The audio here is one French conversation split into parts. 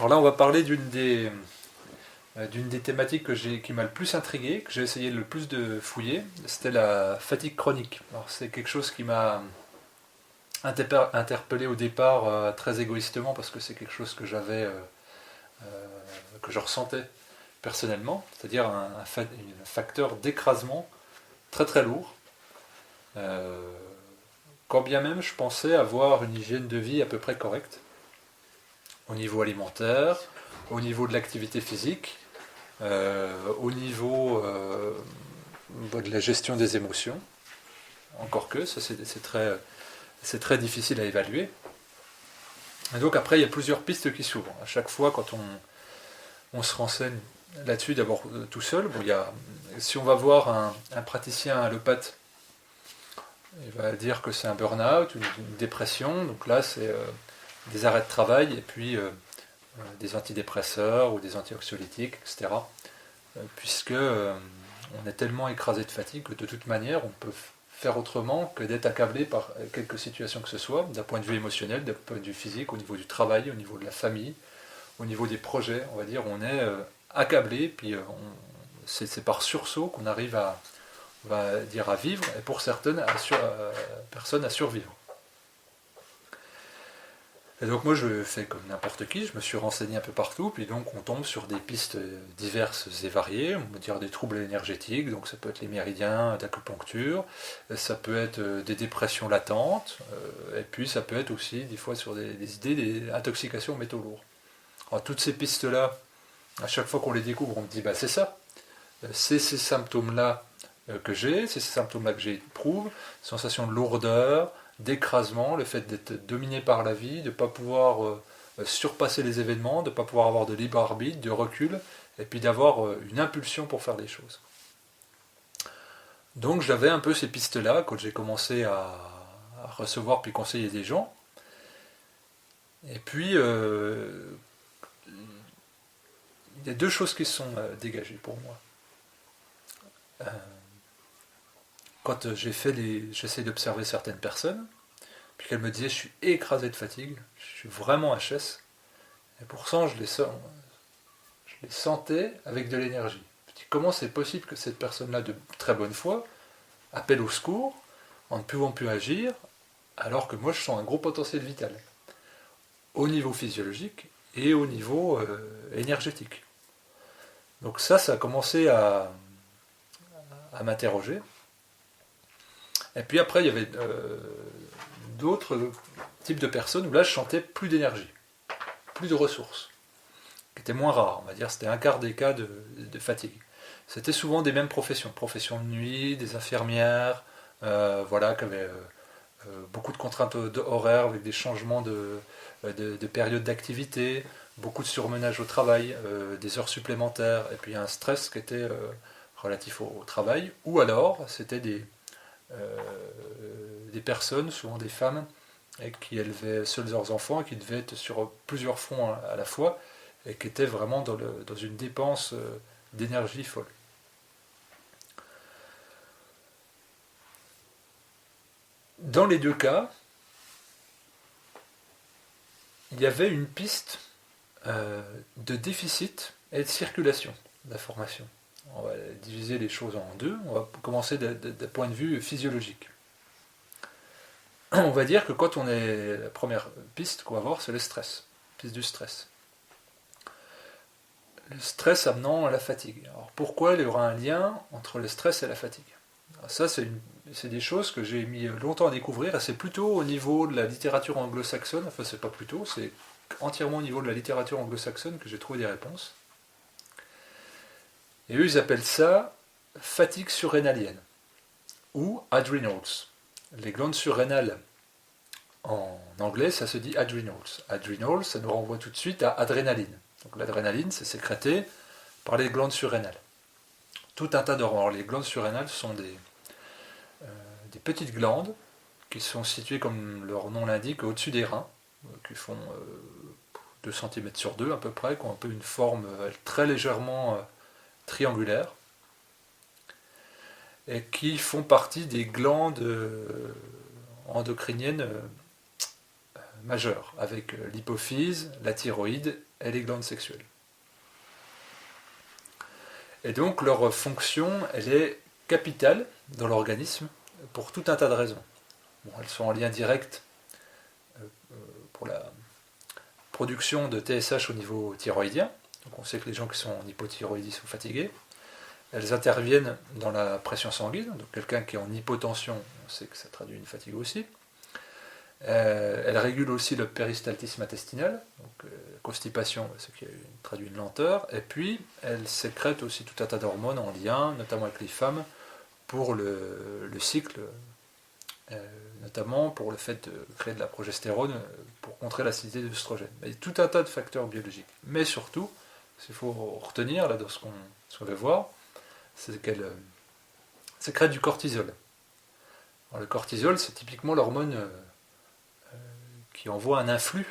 Alors là, on va parler d'une des thématiques qui m'a le plus intrigué, que j'ai essayé le plus de fouiller, c'était la fatigue chronique. Alors c'est quelque chose qui m'a interpellé au départ très égoïstement parce que c'est quelque chose que que je ressentais personnellement, c'est-à-dire un facteur d'écrasement très très lourd. Euh, Quand bien même je pensais avoir une hygiène de vie à peu près correcte, au niveau alimentaire, au niveau de l'activité physique, au niveau de la gestion des émotions, encore que ça c'est très difficile à évaluer. Et donc après il y a plusieurs pistes qui s'ouvrent. À chaque fois quand on se renseigne là-dessus, d'abord tout seul, bon, si on va voir un praticien allopathe, il va dire que c'est un burn-out, une dépression, donc là c'est des arrêts de travail et puis des antidépresseurs ou des antioxydolytiques, etc. Puisque on est tellement écrasé de fatigue que de toute manière on peut faire autrement que d'être accablé par quelque situation que ce soit, d'un point de vue émotionnel, d'un point de vue physique, au niveau du travail, au niveau de la famille, au niveau des projets, on va dire, on est accablé, puis c'est par sursaut qu'on arrive on va dire, à vivre, et pour certaines personnes à survivre. Et donc moi je fais comme n'importe qui, je me suis renseigné un peu partout, puis donc on tombe sur des pistes diverses et variées, on va dire des troubles énergétiques, donc ça peut être les méridiens d'acupuncture, ça peut être des dépressions latentes, et puis ça peut être aussi des fois sur des idées d'intoxication aux métaux lourds. Alors toutes ces pistes-là, à chaque fois qu'on les découvre, on me dit bah c'est ça, c'est ces symptômes-là que j'ai, c'est ces symptômes-là que j'éprouve, sensation de lourdeur, d'écrasement, le fait d'être dominé par la vie, de ne pas pouvoir surpasser les événements, de ne pas pouvoir avoir de libre arbitre, de recul, et puis d'avoir une impulsion pour faire des choses. Donc j'avais un peu ces pistes-là quand j'ai commencé à recevoir puis conseiller des gens. Et puis il y a deux choses qui se sont dégagées pour moi. Euh, Quand j'essaie d'observer certaines personnes, puis qu'elles me disaient je suis écrasé de fatigue, je suis vraiment HS, et pourtant je les sentais avec de l'énergie. Je dis comment c'est possible que cette personne-là de très bonne foi appelle au secours en ne pouvant plus agir, alors que moi je sens un gros potentiel vital, au niveau physiologique et au niveau énergétique. Donc ça a commencé à m'interroger. Et puis après, il y avait d'autres types de personnes où là, je sentais plus d'énergie, plus de ressources, qui étaient moins rares. On va dire c'était un quart des cas de fatigue. C'était souvent des mêmes professions, professions de nuit, des infirmières, voilà, qui avaient beaucoup de contraintes horaires avec des changements de période d'activité, beaucoup de surmenage au travail, des heures supplémentaires, et puis un stress qui était relatif au travail, ou alors c'était des personnes, souvent des femmes, qui élevaient seuls leurs enfants et qui devaient être sur plusieurs fronts à la fois et qui étaient vraiment dans une dépense d'énergie folle. Dans les deux cas, il y avait une piste de déficit et de circulation d'informations. On va diviser les choses en deux. On va commencer d'un point de vue physiologique. On va dire que quand on est. La première piste qu'on va voir, c'est le stress. Piste du stress. Le stress amenant à la fatigue. Alors pourquoi il y aura un lien entre le stress et la fatigue? Alors ça, c'est des choses que j'ai mis longtemps à découvrir, et c'est plutôt au niveau de la littérature anglo-saxonne, enfin c'est pas plutôt, c'est entièrement au niveau de la littérature anglo-saxonne que j'ai trouvé des réponses. Et eux, ils appellent ça fatigue surrénalienne, ou adrenals. Les glandes surrénales, en anglais, ça se dit adrenals. Adrenals, ça nous renvoie tout de suite à adrénaline. Donc l'adrénaline, c'est sécrété par les glandes surrénales. Tout un tas d'hormones. Les glandes surrénales sont des petites glandes qui sont situées, comme leur nom l'indique, au-dessus des reins, qui font 2 cm sur 2 à peu près, qui ont un peu une forme très légèrement triangulaire, et qui font partie des glandes endocriniennes majeures, avec l'hypophyse, la thyroïde et les glandes sexuelles. Et donc leur fonction, elle est capitale dans l'organisme pour tout un tas de raisons. Bon, elles sont en lien direct pour la production de TSH au niveau thyroïdien. Donc on sait que les gens qui sont en hypothyroïdie sont fatigués. Elles interviennent dans la pression sanguine, donc quelqu'un qui est en hypotension, on sait que ça traduit une fatigue aussi. Elles régulent aussi le péristaltisme intestinal, donc constipation, ce qui traduit une lenteur. Et puis elles sécrètent aussi tout un tas d'hormones en lien, notamment avec les femmes, pour le cycle, notamment pour le fait de créer de la progestérone pour contrer l'acidité de l'œstrogène. Il y a tout un tas de facteurs biologiques. Mais surtout, ce qu'il faut retenir là, dans ce qu'on veut voir, c'est qu'elle sécrète du cortisol. Alors, le cortisol, c'est typiquement l'hormone qui envoie un influx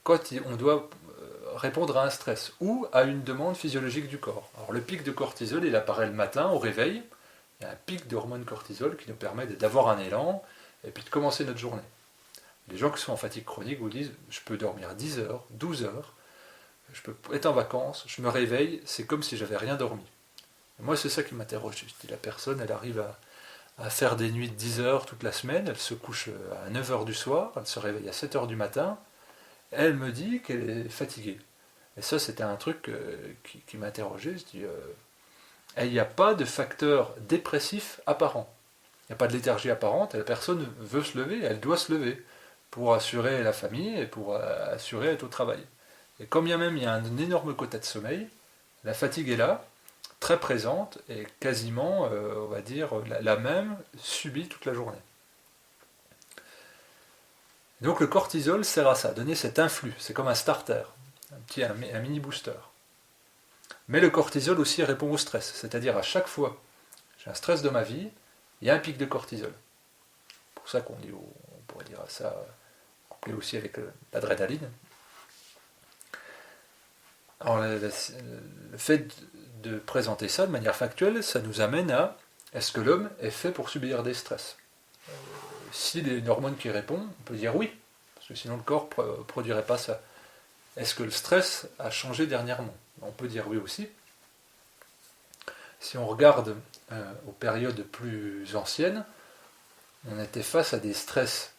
quand on doit répondre à un stress ou à une demande physiologique du corps. Alors le pic de cortisol, il apparaît le matin au réveil. Il y a un pic d'hormone cortisol qui nous permet d'avoir un élan et puis de commencer notre journée. Les gens qui sont en fatigue chronique vous disent « je peux dormir 10 heures, 12 heures, je peux être en vacances, je me réveille, c'est comme si j'avais rien dormi ». Moi, c'est ça qui m'interroge. Je dis, la personne, elle arrive à faire des nuits de 10 heures toute la semaine, elle se couche à 9 heures du soir, elle se réveille à 7 heures du matin, elle me dit qu'elle est fatiguée. Et ça, c'était un truc qui m'interrogeait. Je dis, il n'y a pas de facteur dépressif apparent. Il n'y a pas de léthargie apparente, et la personne veut se lever, elle doit se lever pour assurer la famille et pour assurer être au travail. Et quand bien même il y a un énorme quota de sommeil, la fatigue est là, très présente et quasiment, on va dire, la même subie toute la journée. Donc le cortisol sert à ça, donner cet influx, c'est comme un starter, un mini booster. Mais le cortisol aussi répond au stress, c'est-à-dire à chaque fois j'ai un stress de ma vie, il y a un pic de cortisol. C'est pour ça on pourrait dire ça, couplé aussi avec l'adrénaline. Alors le fait de présenter ça de manière factuelle, ça nous amène à est-ce que l'homme est fait pour subir des stress? S'il y a une hormone qui répond, on peut dire oui, parce que sinon le corps ne produirait pas ça. Est-ce que le stress a changé dernièrement? On peut dire oui aussi. Si on regarde aux périodes plus anciennes, on était face à des stress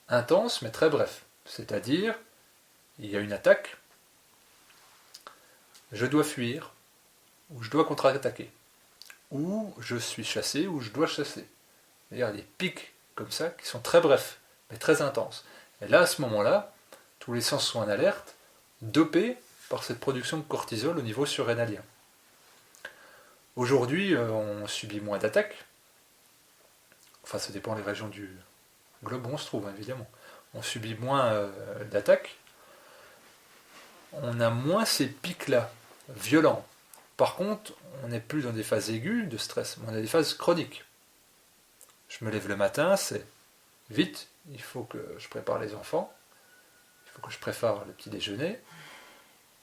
intenses mais très brefs. C'est-à-dire, il y a une attaque, je dois fuir, ou je dois contre-attaquer, ou je suis chassé, ou je dois chasser. C'est-à-dire des pics comme ça qui sont très brefs, mais très intenses. Et là, à ce moment-là, tous les sens sont en alerte, dopés par cette production de cortisol au niveau surrénalien. Aujourd'hui, on subit moins d'attaques. Enfin, ça dépend des régions du globe où on se trouve, évidemment. On subit moins d'attaques. On a moins ces pics-là, violents. Par contre, on n'est plus dans des phases aiguës de stress, mais on a des phases chroniques. Je me lève le matin, c'est vite, il faut que je prépare les enfants, il faut que je prépare le petit déjeuner,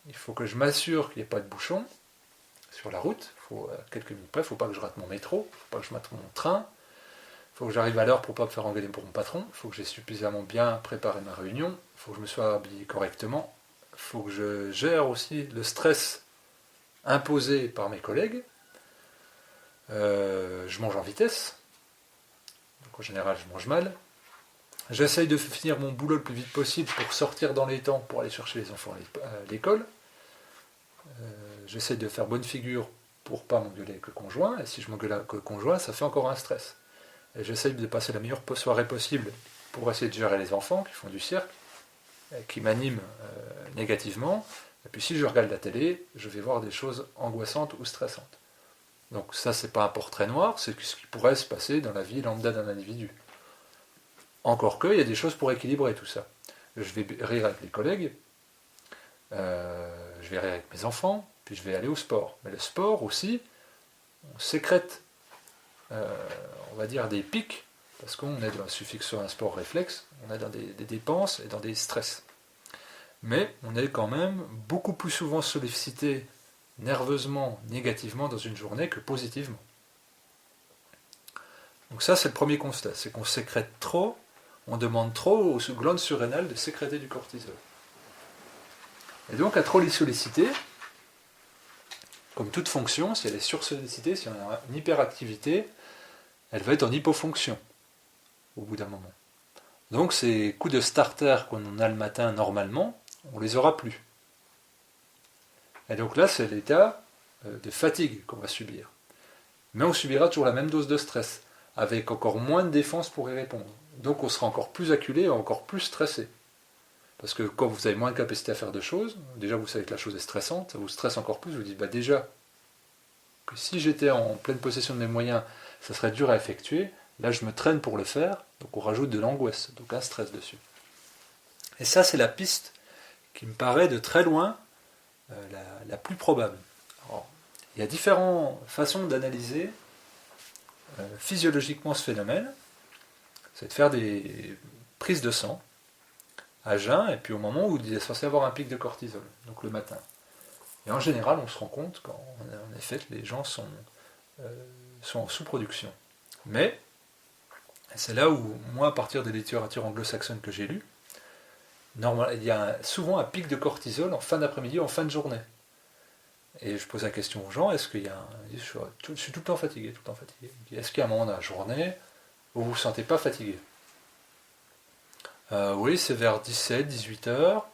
il faut que je m'assure qu'il n'y ait pas de bouchon sur la route, quelques minutes près, il ne faut pas que je rate mon métro, il ne faut pas que je rate mon train, il faut que j'arrive à l'heure pour ne pas me faire engueuler pour mon patron, il faut que j'ai suffisamment bien préparé ma réunion, il faut que je me sois habillé correctement, il faut que je gère aussi le stress imposé par mes collègues, je mange en vitesse, donc en général je mange mal, j'essaye de finir mon boulot le plus vite possible pour sortir dans les temps pour aller chercher les enfants à l'école, j'essaye de faire bonne figure pour pas m'engueuler avec le conjoint, et si je m'engueule avec le conjoint, ça fait encore un stress. Et j'essaye de passer la meilleure soirée possible pour essayer de gérer les enfants qui font du cirque, qui m'animent négativement, et puis si je regarde la télé, je vais voir des choses angoissantes ou stressantes. Donc ça, c'est pas un portrait noir, c'est ce qui pourrait se passer dans la vie lambda d'un individu. Encore que, il y a des choses pour équilibrer tout ça. Je vais rire avec les collègues, je vais rire avec mes enfants, puis je vais aller au sport. Mais le sport aussi, on sécrète, on va dire, des pics, parce qu'on est dans un suffixe sur un sport réflexe, on est dans des dépenses et dans des stress. Mais on est quand même beaucoup plus souvent sollicité nerveusement, négativement dans une journée que positivement. Donc ça, c'est le premier constat, c'est qu'on sécrète trop on demande trop aux glandes surrénales de sécréter du cortisol. Et donc, à trop les solliciter, comme toute fonction, si elle est sursollicitée, si on a une hyperactivité, elle va être en hypofonction au bout d'un moment. Donc ces coups de starter qu'on a le matin normalement, on les aura plus. Et donc là, c'est l'état de fatigue qu'on va subir. Mais on subira toujours la même dose de stress, avec encore moins de défense pour y répondre. Donc on sera encore plus acculé et encore plus stressé. Parce que quand vous avez moins de capacité à faire de choses, déjà vous savez que la chose est stressante, ça vous stresse encore plus, vous dites bah déjà que si j'étais en pleine possession de mes moyens, ça serait dur à effectuer, là je me traîne pour le faire, donc on rajoute de l'angoisse, donc un stress dessus. Et ça c'est la piste qui me paraît de très loin la plus probable. Alors, il y a différentes façons d'analyser physiologiquement ce phénomène, c'est de faire des prises de sang à jeun, et puis au moment où il est censé avoir un pic de cortisol, donc le matin. Et en général, on se rend compte qu'en effet, les gens sont en sous-production. Mais, c'est là où, moi, à partir des littératures anglo-saxonnes que j'ai lues, il y a souvent un pic de cortisol en fin d'après-midi ou en fin de journée. Et je pose la question aux gens, est-ce qu'il y a je suis tout le temps fatigué, tout le temps fatigué. Est-ce qu'il y a un moment dans la journée où vous ne vous sentez pas fatigué? Oui, c'est vers 17, 18 heures,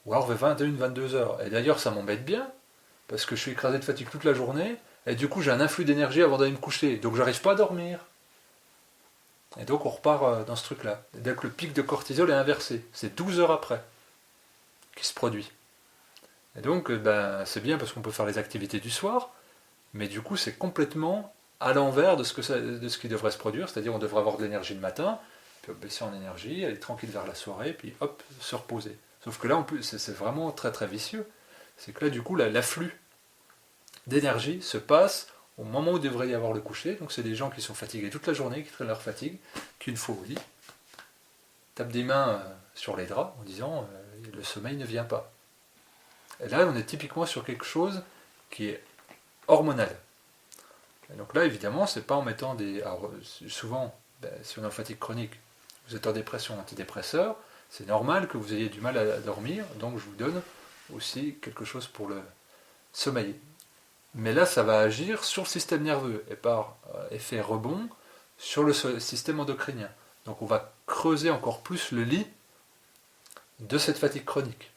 ou alors vers 21, 22 heures. Et d'ailleurs, ça m'embête bien, parce que je suis écrasé de fatigue toute la journée, et du coup, j'ai un influx d'énergie avant d'aller me coucher, donc j'arrive pas à dormir. Et donc, on repart dans ce truc-là. Dès que le pic de cortisol est inversé, c'est 12 heures après qui se produit. Et donc, c'est bien parce qu'on peut faire les activités du soir, mais du coup, c'est complètement à l'envers de ce qui devrait se produire, c'est-à-dire on devrait avoir de l'énergie le matin, puis baisser en énergie, aller tranquille vers la soirée, puis hop, se reposer. Sauf que là, c'est vraiment très très vicieux. C'est que là, du coup, l'afflux d'énergie se passe au moment où devrait y avoir le coucher. Donc, c'est des gens qui sont fatigués toute la journée, qui traînent leur fatigue, qui, une fois au lit, tapent des mains sur les draps en disant le sommeil ne vient pas. Et là, on est typiquement sur quelque chose qui est hormonal. Et donc là, évidemment, c'est pas en mettant des. Alors, souvent, si on est en fatigue chronique, vous êtes en dépression antidépresseur, c'est normal que vous ayez du mal à dormir, donc je vous donne aussi quelque chose pour le sommeil. Mais là, ça va agir sur le système nerveux et par effet rebond sur le système endocrinien. Donc on va creuser encore plus le lit de cette fatigue chronique.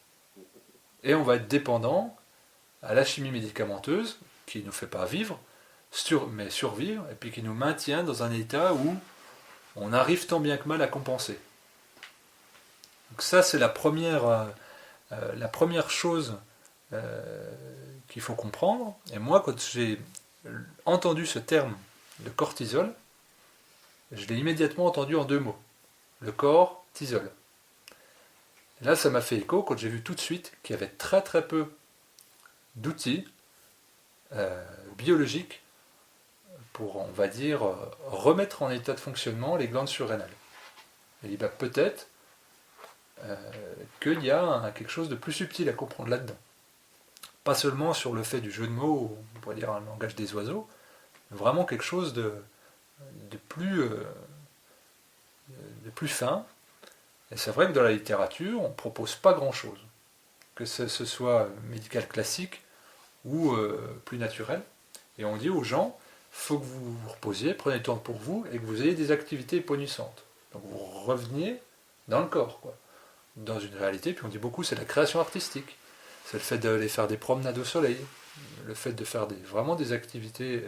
Et on va être dépendant à la chimie médicamenteuse qui ne nous fait pas vivre, mais survivre, et puis qui nous maintient dans un état où on arrive tant bien que mal à compenser. Donc ça, c'est la première chose qu'il faut comprendre. Et moi, quand j'ai entendu ce terme de cortisol, je l'ai immédiatement entendu en deux mots. Le corps, tisol. Et là, ça m'a fait écho quand j'ai vu tout de suite qu'il y avait très très peu d'outils biologiques pour, on va dire, remettre en état de fonctionnement les glandes surrénales. Et il dit, peut-être qu'il y a quelque chose de plus subtil à comprendre là-dedans. Pas seulement sur le fait du jeu de mots, on pourrait dire un langage des oiseaux, mais vraiment quelque chose de plus fin. Et c'est vrai que dans la littérature, on ne propose pas grand-chose, que ce soit médical classique ou plus naturel. Et on dit aux gens, il faut que vous vous reposiez, prenez le temps pour vous, et que vous ayez des activités épanouissantes. Donc vous reveniez dans le corps, quoi. Dans une réalité, puis on dit beaucoup, c'est la création artistique. C'est le fait d'aller faire des promenades au soleil, le fait de faire vraiment des activités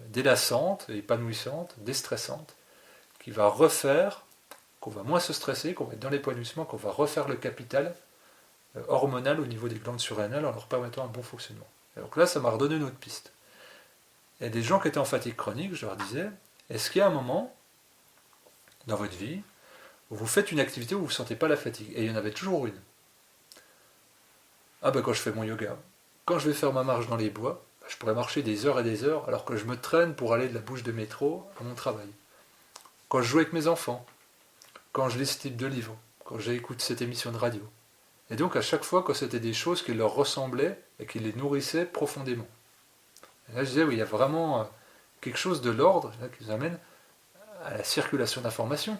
délassantes, épanouissantes, déstressantes, qui va refaire, qu'on va moins se stresser, qu'on va être dans l'épanouissement, qu'on va refaire le capital hormonal au niveau des glandes surrénales en leur permettant un bon fonctionnement. Et donc là, ça m'a redonné une autre piste. Il y a des gens qui étaient en fatigue chronique, je leur disais, est-ce qu'il y a un moment dans votre vie où vous faites une activité où vous ne sentez pas la fatigue? Et il y en avait toujours une. Quand je fais mon yoga, quand je vais faire ma marche dans les bois, je pourrais marcher des heures et des heures alors que je me traîne pour aller de la bouche de métro à mon travail. Quand je joue avec mes enfants, quand je lis ce type de livre, quand j'écoute cette émission de radio. Et donc à chaque fois quand c'était des choses qui leur ressemblaient et qui les nourrissaient profondément. Et là je disais, oui, il y a vraiment quelque chose de l'ordre là, qui nous amène à la circulation d'informations.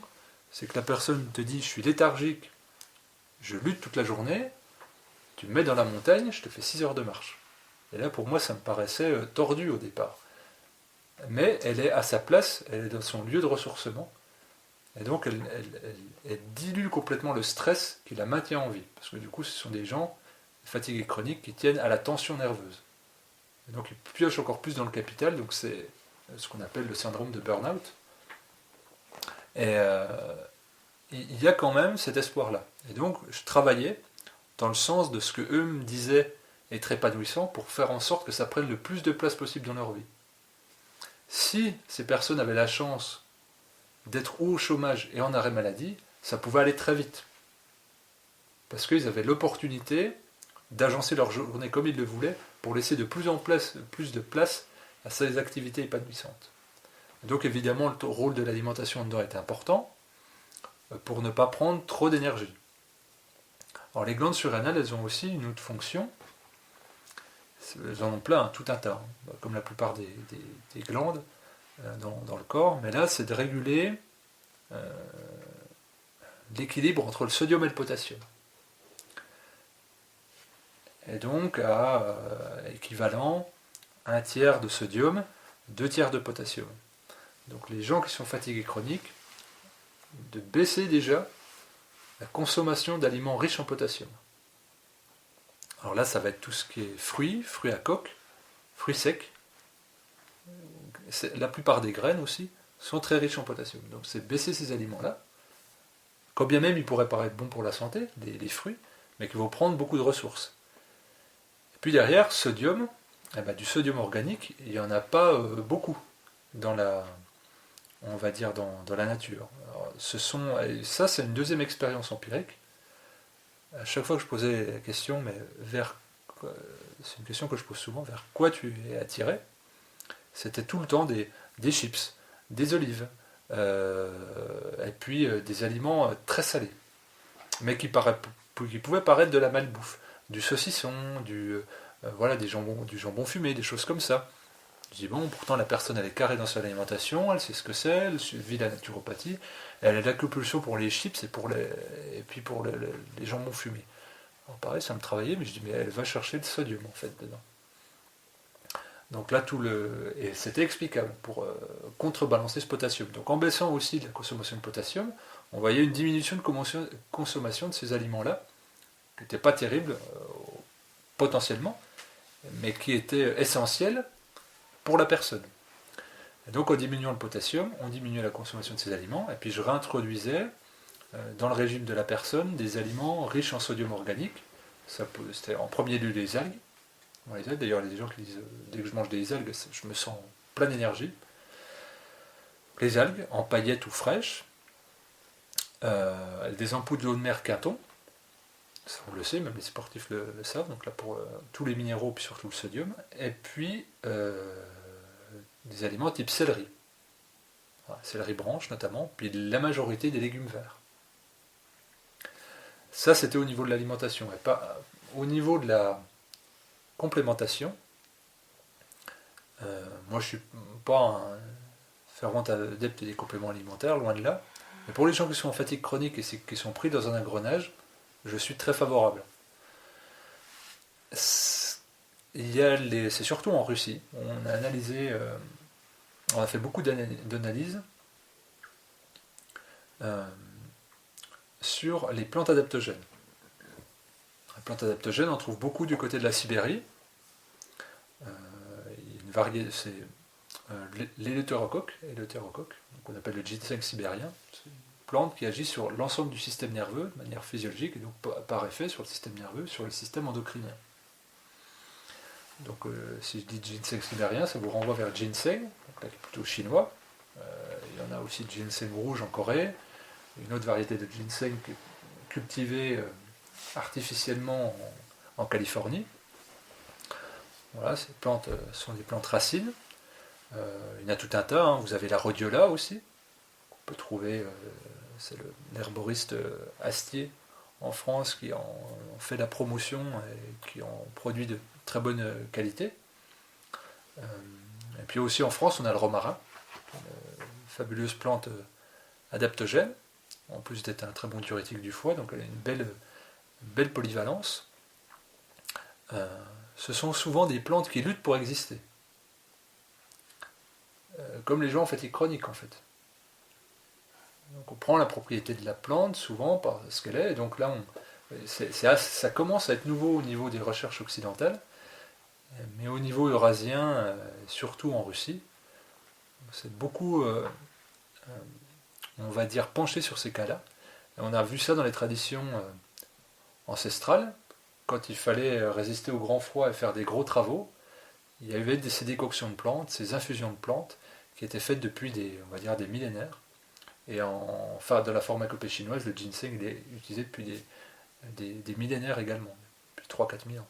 c'est que la personne te dit « je suis léthargique, je lutte toute la journée », tu me mets dans la montagne, je te fais 6 heures de marche. Et là, pour moi, ça me paraissait tordu au départ. Mais elle est à sa place, elle est dans son lieu de ressourcement, et donc elle dilue complètement le stress qui la maintient en vie. Parce que du coup, ce sont des gens fatigués chroniques qui tiennent à la tension nerveuse. Et donc ils piochent encore plus dans le capital, donc c'est ce qu'on appelle le syndrome de burn-out. Et il y a quand même cet espoir-là. Et donc je travaillais dans le sens de ce que eux me disaient être épanouissant pour faire en sorte que ça prenne le plus de place possible dans leur vie. Si ces personnes avaient la chance d'être ou au chômage et en arrêt maladie, ça pouvait aller très vite. Parce qu'ils avaient l'opportunité d'agencer leur journée comme ils le voulaient pour laisser de plus de place à ces activités épanouissantes. Donc évidemment, le rôle de l'alimentation dedans est important pour ne pas prendre trop d'énergie. Alors les glandes surrénales, elles ont aussi une autre fonction. Elles en ont plein, tout un tas, comme la plupart des glandes dans le corps. Mais là, c'est de réguler l'équilibre entre le sodium et le potassium. Et donc, à équivalent, 1/3 de sodium, 2/3 de potassium. Donc les gens qui sont fatigués chroniques, de baisser déjà la consommation d'aliments riches en potassium. Alors là, ça va être tout ce qui est fruits à coque, fruits secs. La plupart des graines aussi sont très riches en potassium. Donc c'est baisser ces aliments-là, quand bien même ils pourraient paraître bons pour la santé, les fruits, mais qui vont prendre beaucoup de ressources. Et puis derrière, sodium, du sodium organique, il n'y en a pas beaucoup dans la, on va dire dans la nature. Alors, ça c'est une deuxième expérience empirique. À chaque fois que je posais la question, mais c'est une question que je pose souvent, vers quoi tu es attiré, c'était tout le temps des chips, des olives, et puis des aliments très salés, mais qui pouvaient paraître de la malbouffe, du saucisson, du jambon fumé, des choses comme ça. Je dis bon, pourtant la personne elle est carrée dans son alimentation, elle sait ce que c'est, elle vit la naturopathie, elle a de la compulsion pour les chips et puis pour les jambons fumés. Alors pareil, ça me travaillait, mais je dis mais elle va chercher le sodium en fait dedans. Donc là et c'était explicable pour contrebalancer ce potassium. Donc en baissant aussi la consommation de potassium, on voyait une diminution de consommation de ces aliments-là, qui n'était pas terrible potentiellement, mais qui était essentiel pour la personne. Et donc en diminuant le potassium, on diminuait la consommation de ces aliments, et puis je réintroduisais dans le régime de la personne des aliments riches en sodium organique. C'était en premier lieu les algues. Les algues, d'ailleurs, il y a des gens qui disent dès que je mange des algues, je me sens plein d'énergie. Les algues, en paillettes ou fraîches, des ampoules de l'eau de mer Quinton, ça on le sait, même les sportifs le savent, donc là pour tous les minéraux, puis surtout le sodium, et puis des aliments type céleri. Voilà, céleri branche notamment, puis la majorité des légumes verts. Ça c'était au niveau de l'alimentation, et pas au niveau de la complémentation. Moi je suis pas un fervent adepte des compléments alimentaires, loin de là, mais pour les gens qui sont en fatigue chronique et qui sont pris dans un engrenage, je suis très favorable. C'est surtout en Russie. On a analysé, on a fait beaucoup d'analyses sur les plantes adaptogènes. Les plantes adaptogènes, on trouve beaucoup du côté de la Sibérie. C'est l'éleutérocoque, qu'on appelle le ginseng sibérien. C'est une plante qui agit sur l'ensemble du système nerveux de manière physiologique et donc par effet sur le système nerveux, sur le système endocrinien. Donc si je dis ginseng sibérien, ça vous renvoie vers ginseng, donc là, qui est plutôt chinois. Il y en a aussi de ginseng rouge en Corée, une autre variété de ginseng cultivée artificiellement en Californie. Voilà, ces plantes sont des plantes racines. Il y en a tout un tas, hein. Vous avez la rhodiola aussi, qu'on peut trouver, c'est l'herboriste Astier en France qui en fait la promotion et qui en produit de très bonne qualité. Et puis aussi en France, on a le romarin, une fabuleuse plante adaptogène, en plus d'être un très bon diurétique du foie, donc elle a une belle polyvalence. Ce sont souvent des plantes qui luttent pour exister. Comme les gens en fatigue chronique en fait. Donc on prend la propriété de la plante souvent par ce qu'elle est, et donc là ça commence à être nouveau au niveau des recherches occidentales, mais au niveau eurasien, surtout en Russie, c'est beaucoup, on va dire, penché sur ces cas-là. Et on a vu ça dans les traditions ancestrales, quand il fallait résister au grand froid et faire des gros travaux, il y avait ces décoctions de plantes, ces infusions de plantes, qui étaient faites depuis on va dire, des millénaires. Et de la pharmacopée chinoise, le ginseng il est utilisé depuis des millénaires également, depuis 3-4 000 ans.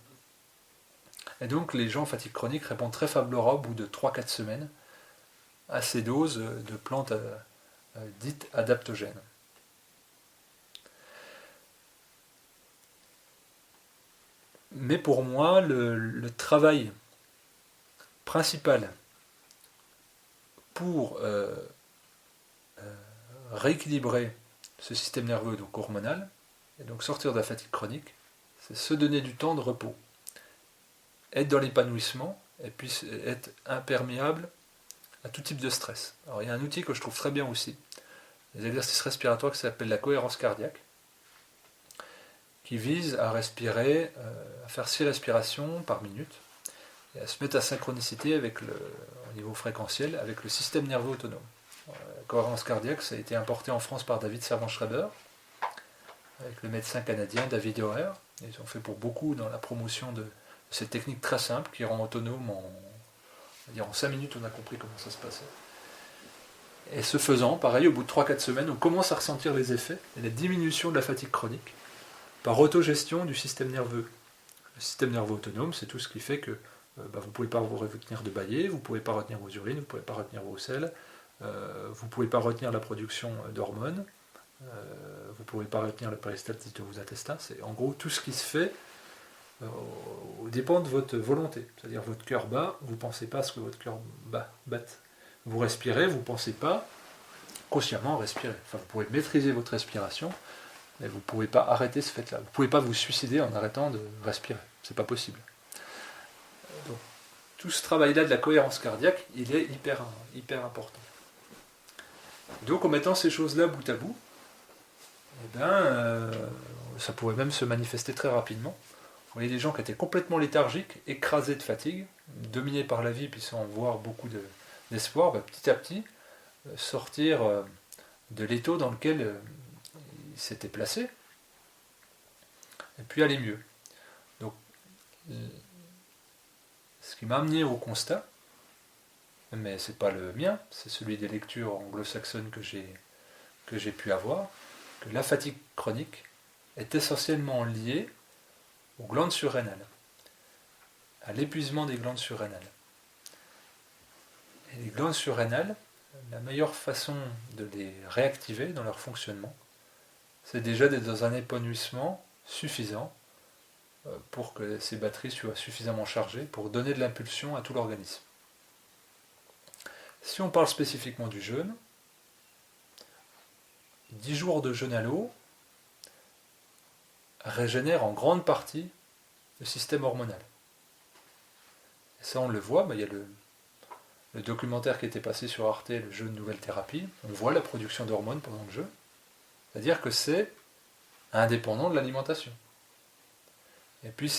Et donc les gens en fatigue chronique répondent très favorablement au bout de 3-4 semaines à ces doses de plantes dites adaptogènes. Mais pour moi, le travail principal pour rééquilibrer ce système nerveux donc hormonal, et donc sortir de la fatigue chronique, c'est se donner du temps de repos, être dans l'épanouissement, et puis être imperméable à tout type de stress. Alors il y a un outil que je trouve très bien aussi, les exercices respiratoires qui s'appellent la cohérence cardiaque, qui vise à respirer, à faire 6 respirations par minute, et à se mettre à synchronicité au niveau fréquentiel avec le système nerveux autonome. La cohérence cardiaque, ça a été importé en France par David Servan-Schreiber, avec le médecin canadien David O'Hare. Ils ont fait pour beaucoup dans la promotion de cette technique très simple qui rend autonome en 5 minutes, on a compris comment ça se passait. Et ce faisant, pareil, au bout de 3-4 semaines, on commence à ressentir les effets et la diminution de la fatigue chronique par autogestion du système nerveux. Le système nerveux autonome, c'est tout ce qui fait que vous ne pouvez pas vous retenir de bâiller, vous ne pouvez pas retenir vos urines, vous ne pouvez pas retenir vos selles, vous ne pouvez pas retenir la production d'hormones, vous ne pouvez pas retenir le péristaltite de vos intestins. C'est en gros tout ce qui se fait dépend de votre volonté. C'est-à-dire votre cœur bat, vous ne pensez pas à ce que votre cœur batte. Vous respirez, vous ne pensez pas consciemment respirer. Enfin, vous pouvez maîtriser votre respiration, mais vous ne pouvez pas arrêter ce fait-là. Vous ne pouvez pas vous suicider en arrêtant de respirer. C'est pas possible. Donc, tout ce travail-là de la cohérence cardiaque, il est hyper important. Donc en mettant ces choses-là bout à bout, ça pourrait même se manifester très rapidement. Vous voyez des gens qui étaient complètement léthargiques, écrasés de fatigue, dominés par la vie, puis sans voir beaucoup d'espoir, petit à petit, sortir de l'étau dans lequel ils s'étaient placés, et puis aller mieux. Donc, ce qui m'a amené au constat, mais c'est pas le mien, c'est celui des lectures anglo-saxonnes que j'ai pu avoir, que la fatigue chronique est essentiellement liée aux glandes surrénales, à l'épuisement des glandes surrénales. Et les glandes surrénales, la meilleure façon de les réactiver dans leur fonctionnement, c'est déjà d'être dans un épanouissement suffisant pour que ces batteries soient suffisamment chargées pour donner de l'impulsion à tout l'organisme. Si on parle spécifiquement du jeûne, 10 jours de jeûne à l'eau régénèrent en grande partie le système hormonal. Et ça on le voit, il y a le documentaire qui était passé sur Arte, le jeûne nouvelle thérapie, on voit la production d'hormones pendant le jeûne, c'est-à-dire que c'est indépendant de l'alimentation. Et puis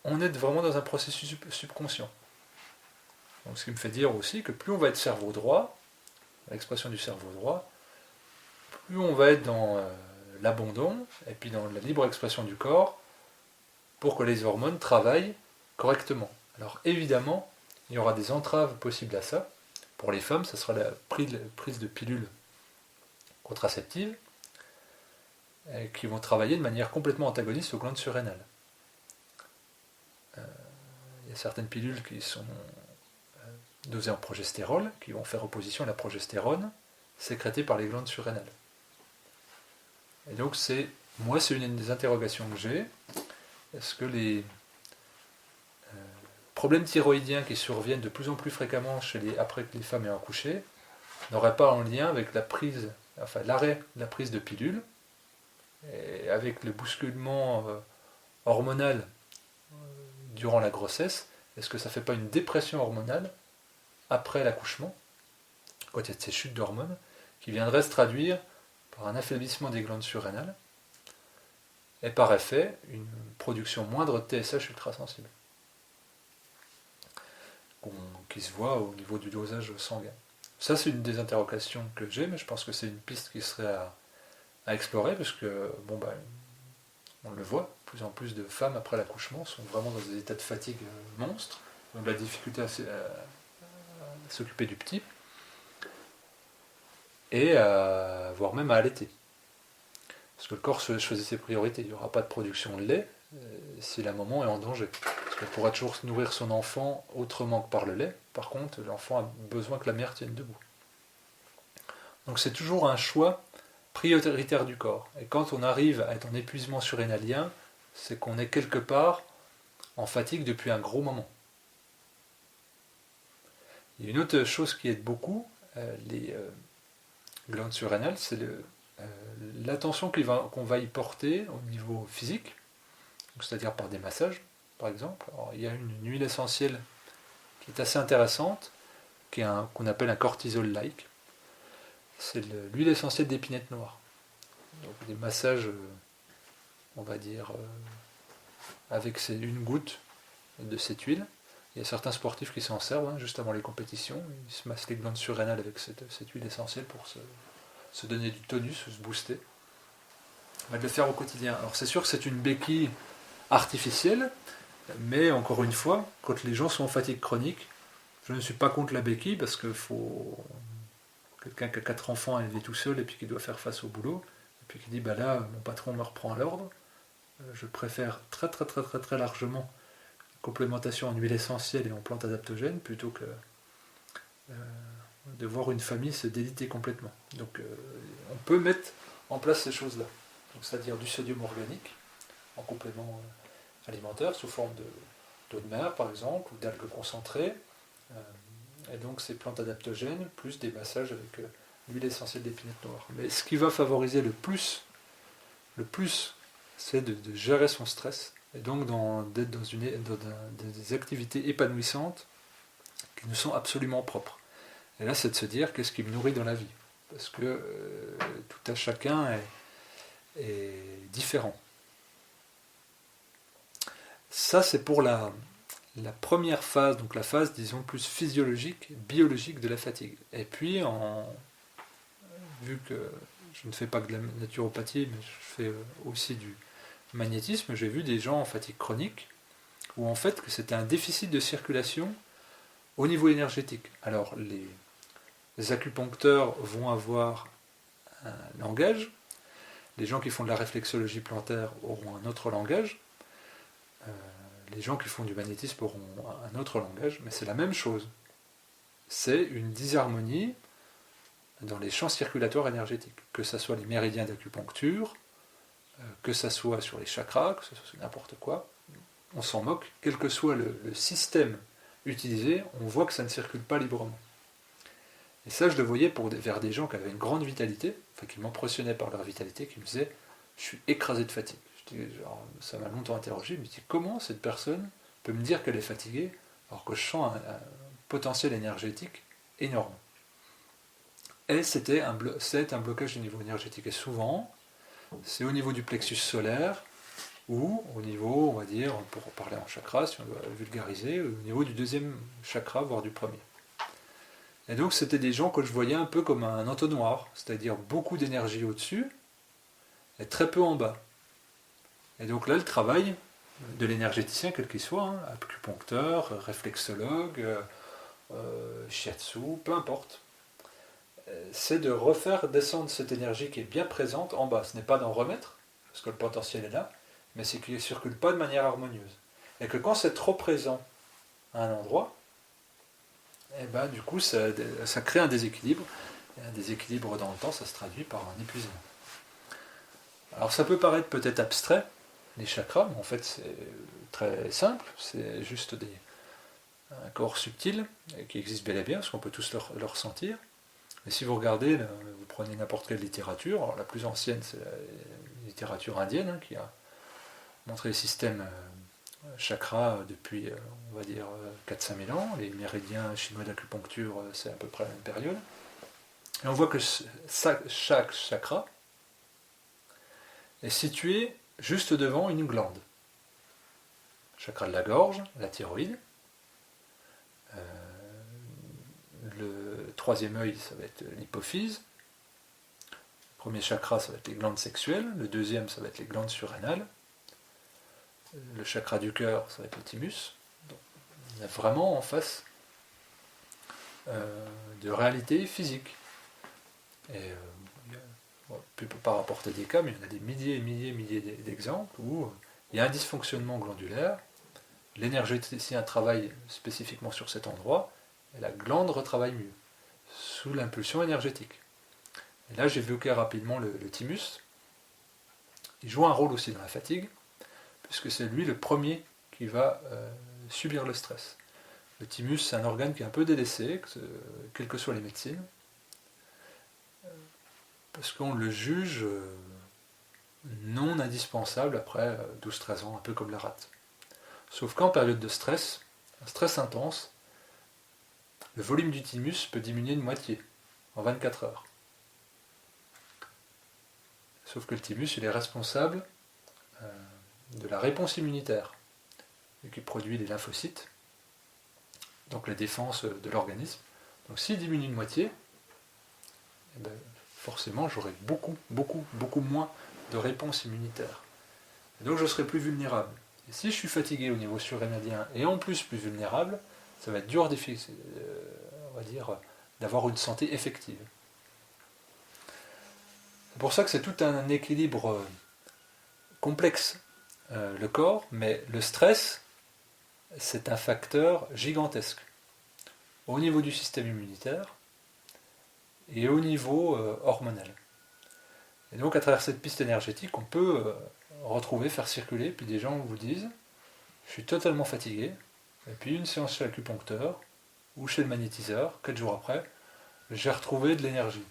on est vraiment dans un processus subconscient. Donc ce qui me fait dire aussi que plus on va être cerveau droit, l'expression du cerveau droit, plus on va être dans l'abandon et puis dans la libre expression du corps pour que les hormones travaillent correctement. Alors évidemment, il y aura des entraves possibles à ça. Pour les femmes, ce sera la prise de pilules contraceptives qui vont travailler de manière complètement antagoniste aux glandes surrénales. Il y a certaines pilules qui sont dosées en progestérol, qui vont faire opposition à la progestérone sécrétée par les glandes surrénales. Et donc c'est une des interrogations que j'ai. Est-ce que les problèmes thyroïdiens qui surviennent de plus en plus fréquemment après que les femmes aient accouché n'auraient pas un lien avec la prise enfin l'arrêt de la prise de pilule, et avec le bousculement hormonal durant la grossesse, est-ce que ça ne fait pas une dépression hormonale après l'accouchement, quand il y a ces chutes d'hormones, qui viendrait se traduire par un affaiblissement des glandes surrénales, et par effet, une production moindre de TSH ultrasensible, qui se voit au niveau du dosage sanguin. Ça, c'est une des interrogations que j'ai, mais je pense que c'est une piste qui serait à explorer, parce que, on le voit, de plus en plus de femmes après l'accouchement sont vraiment dans des états de fatigue monstres, ont de la difficulté à s'occuper du petit, et voire même à allaiter. Parce que le corps choisit ses priorités. Il n'y aura pas de production de lait si la maman est en danger. Parce qu'elle pourra toujours nourrir son enfant autrement que par le lait. Par contre, l'enfant a besoin que la mère tienne debout. Donc c'est toujours un choix prioritaire du corps. Et quand on arrive à être en épuisement surrénalien, c'est qu'on est quelque part en fatigue depuis un gros moment. Il y a une autre chose qui aide beaucoup les glandes surrénales, c'est l'attention qu'on va y porter au niveau physique, c'est-à-dire par des massages, par exemple. Alors, il y a une huile essentielle qui est assez intéressante, qu'on appelle un cortisol-like. C'est l'huile essentielle d'épinette noire. Donc des massages, on va dire, avec une goutte de cette huile. Il y a certains sportifs qui s'en servent juste avant les compétitions. Ils se massent les glandes surrénales avec cette huile essentielle pour se donner du tonus, se booster. On va le faire au quotidien. Alors c'est sûr que c'est une béquille artificielle, mais encore une fois, quand les gens sont en fatigue chronique, je ne suis pas contre la béquille parce que faut quelqu'un qui a 4 enfants à élever tout seul et puis qui doit faire face au boulot, et puis qui dit bah là mon patron me reprend à l'ordre, je préfère très très très très très largement une complémentation en huile essentielle et en plantes adaptogènes plutôt que de voir une famille se déliter complètement. Donc on peut mettre en place ces choses-là, c'est-à-dire du sodium organique en complément alimentaire sous forme d'eau de mer par exemple ou d'algues concentrées, et donc ces plantes adaptogènes plus des massages avec l'huile essentielle d'épinette noire. Mais ce qui va favoriser le plus c'est de gérer son stress et donc d'être dans des activités épanouissantes qui nous sont absolument propres. Et là, c'est de se dire qu'est-ce qui me nourrit dans la vie, parce que tout à chacun est différent. Ça, c'est pour la première phase, donc la phase, disons, plus physiologique, biologique de la fatigue. Et puis, vu que je ne fais pas que de la naturopathie, mais je fais aussi du magnétisme, j'ai vu des gens en fatigue chronique, où en fait, que c'était un déficit de circulation au niveau énergétique. Alors, les acupuncteurs vont avoir un langage, les gens qui font de la réflexologie plantaire auront un autre langage, les gens qui font du magnétisme auront un autre langage, mais c'est la même chose. C'est une disharmonie dans les champs circulatoires énergétiques, que ce soit les méridiens d'acupuncture, que ce soit sur les chakras, que ce soit sur n'importe quoi, on s'en moque, quel que soit le système utilisé, on voit que ça ne circule pas librement. Et ça, je le voyais vers des gens qui avaient une grande vitalité, enfin qui m'impressionnaient par leur vitalité, qui me disaient « je suis écrasé de fatigue ». Ça m'a longtemps interrogé, je me dis comment cette personne peut me dire qu'elle est fatiguée alors que je sens un potentiel énergétique énorme. Et c'est un blocage au niveau énergétique. Et souvent, c'est au niveau du plexus solaire ou au niveau, on va dire, pour parler en chakra, si on doit vulgariser, au niveau du deuxième chakra, voire du premier. Et donc c'était des gens que je voyais un peu comme un entonnoir, c'est-à-dire beaucoup d'énergie au-dessus et très peu en bas. Et donc là, le travail de l'énergéticien, quel qu'il soit, acupuncteur, réflexologue, shiatsu, peu importe, c'est de refaire descendre cette énergie qui est bien présente en bas. Ce n'est pas d'en remettre, parce que le potentiel est là, mais c'est qu'il ne circule pas de manière harmonieuse. Et que quand c'est trop présent à un endroit, et ben, du coup, ça crée un déséquilibre. Et un déséquilibre dans le temps, ça se traduit par un épuisement. Alors ça peut paraître peut-être abstrait, les chakras, mais en fait c'est très simple, c'est juste un corps subtil qui existe bel et bien, parce qu'on peut tous le ressentir. Mais si vous regardez, vous prenez n'importe quelle littérature, alors la plus ancienne c'est la littérature indienne, hein, qui a montré les systèmes chakras depuis, on va dire, 4-5 000 ans. Les méridiens chinois d'acupuncture, c'est à peu près la même période. Et on voit que chaque chakra est situé juste devant une glande. Chakra de la gorge, la thyroïde. Le troisième œil, ça va être l'hypophyse. Le premier chakra, ça va être les glandes sexuelles. Le deuxième, ça va être les glandes surrénales. Le chakra du cœur, ça va être le thymus. Donc, on est vraiment en face de réalité physique. Et on ne peut pas rapporter des cas, mais il y en a des milliers et milliers et milliers d'exemples où il y a un dysfonctionnement glandulaire, l'énergéticien travaille spécifiquement sur cet endroit, et la glande retravaille mieux, sous l'impulsion énergétique. Et là, j'évoquais rapidement le thymus. Il joue un rôle aussi dans la fatigue, puisque c'est lui le premier qui va subir le stress. Le thymus, c'est un organe qui est un peu délaissé, quelles que soient les médecines, parce qu'on le juge non indispensable après 12-13 ans, un peu comme la rate. Sauf qu'en période de stress, un stress intense, le volume du thymus peut diminuer de moitié en 24 heures. Sauf que le thymus, il est responsable de la réponse immunitaire, et qui produit des lymphocytes, donc la défense de l'organisme. Donc s'il diminue de moitié, eh ben, forcément j'aurai beaucoup moins de réponse immunitaire. Et donc je serai plus vulnérable. Et si je suis fatigué au niveau surrénalien et en plus plus vulnérable, ça va être dur, on va dire, d'avoir une santé effective. C'est pour ça que c'est tout un équilibre complexe, le corps, mais le stress, c'est un facteur gigantesque au niveau du système immunitaire et au niveau hormonal. Et donc à travers cette piste énergétique, on peut retrouver, faire circuler, puis des gens vous disent je suis totalement fatigué, et puis une séance chez l'acupuncteur ou chez le magnétiseur, 4 jours après, j'ai retrouvé de l'énergie.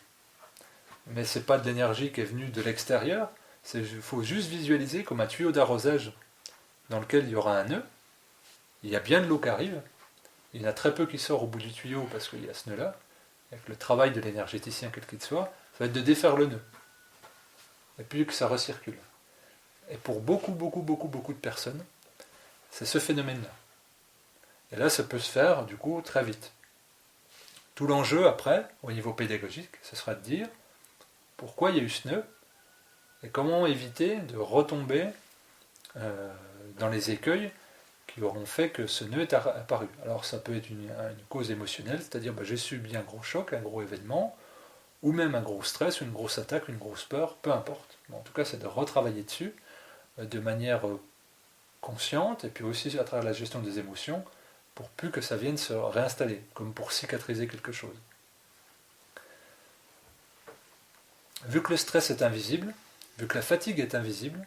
Mais c'est pas de l'énergie qui est venue de l'extérieur, il faut juste visualiser comme un tuyau d'arrosage dans lequel il y aura un nœud, il y a bien de l'eau qui arrive, il y en a très peu qui sort au bout du tuyau parce qu'il y a ce nœud-là, avec le travail de l'énergéticien quel qu'il soit, ça va être de défaire le nœud, et puis que ça recircule. Et pour beaucoup de personnes, c'est ce phénomène-là. Et là, ça peut se faire, du coup, très vite. Tout l'enjeu, après, au niveau pédagogique, ce sera de dire pourquoi il y a eu ce nœud, et comment éviter de retomber dans les écueils qui auront fait que ce nœud est apparu. Alors ça peut être une cause émotionnelle, c'est-à-dire j'ai subi un gros choc, un gros événement, ou même un gros stress, une grosse attaque, une grosse peur, peu importe. Mais en tout cas, c'est de retravailler dessus de manière consciente, et puis aussi à travers la gestion des émotions, pour plus que ça vienne se réinstaller, comme pour cicatriser quelque chose. Vu que le stress est invisible, vu que la fatigue est invisible,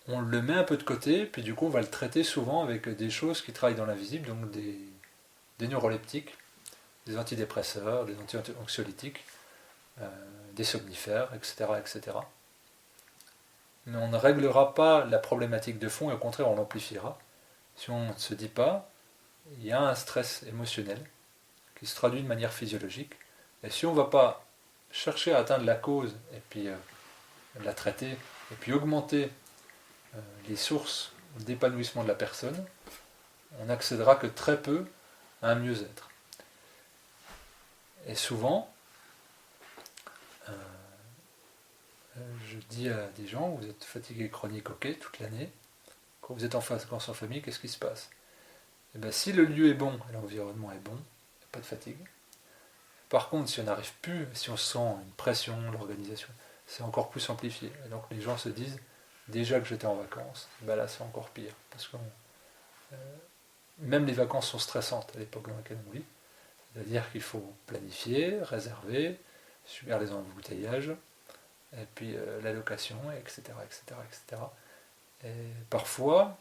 on le met un peu de côté, puis du coup on va le traiter souvent avec des choses qui travaillent dans l'invisible, donc des neuroleptiques, des antidépresseurs, des anxiolytiques, des somnifères, etc., etc. Mais on ne réglera pas la problématique de fond, et au contraire on l'amplifiera, si on ne se dit pas, il y a un stress émotionnel qui se traduit de manière physiologique, et si on ne va pas chercher à atteindre la cause, et puis la traiter, et puis augmenter les sources d'épanouissement de la personne, on n'accédera que très peu à un mieux-être. Et souvent, je dis à des gens, vous êtes fatigué chronique, ok, toute l'année, quand vous êtes en vacances en famille, qu'est-ce qui se passe? Et bien, si le lieu est bon, et l'environnement est bon, il n'y a pas de fatigue. Par contre, si on n'arrive plus, si on sent une pression, l'organisation, c'est encore plus amplifié. Et donc les gens se disent, déjà que j'étais en vacances, ben là c'est encore pire. Parce que même les vacances sont stressantes à l'époque dans laquelle on vit. C'est-à-dire qu'il faut planifier, réserver, subir les embouteillages, et puis la location, etc., etc., etc. Et parfois,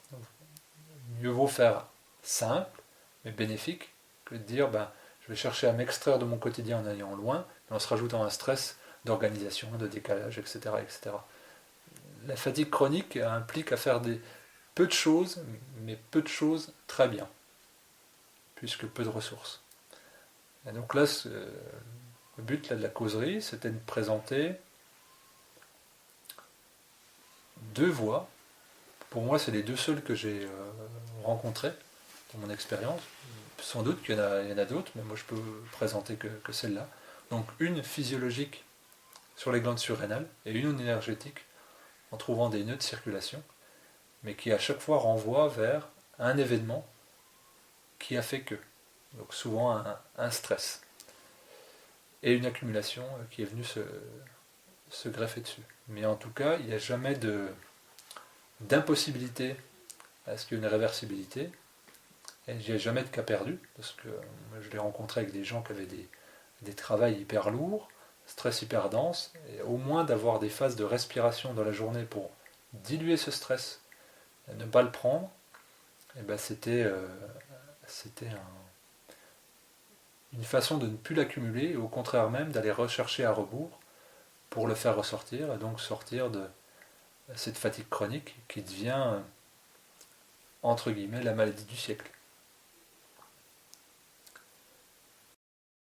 mieux vaut faire simple, mais bénéfique, que de dire, je vais chercher à m'extraire de mon quotidien en allant loin, et en se rajoutant un stress d'organisation, de décalage, etc., etc. La fatigue chronique implique à faire peu de choses, mais peu de choses très bien, puisque peu de ressources. Et donc là, le but là, de la causerie, c'était de présenter deux voies. Pour moi, c'est les deux seules que j'ai rencontrées dans mon expérience. Sans doute qu'il y en a d'autres, mais moi je peux présenter que celle-là. Donc une physiologique sur les glandes surrénales et une énergétique en trouvant des nœuds de circulation, mais qui à chaque fois renvoie vers un événement qui a fait que. Donc souvent un stress et une accumulation qui est venue se greffer dessus. Mais en tout cas, il n'y a jamais d'impossibilité à ce qu'il y ait une réversibilité. Et il n'y a jamais de cas perdu, parce que je l'ai rencontré avec des gens qui avaient des travails hyper lourds, stress hyper dense, et au moins d'avoir des phases de respiration dans la journée pour diluer ce stress, et ne pas le prendre, et ben c'était une façon de ne plus l'accumuler, et au contraire même d'aller rechercher à rebours pour le faire ressortir, et donc sortir de cette fatigue chronique qui devient, entre guillemets, la maladie du siècle.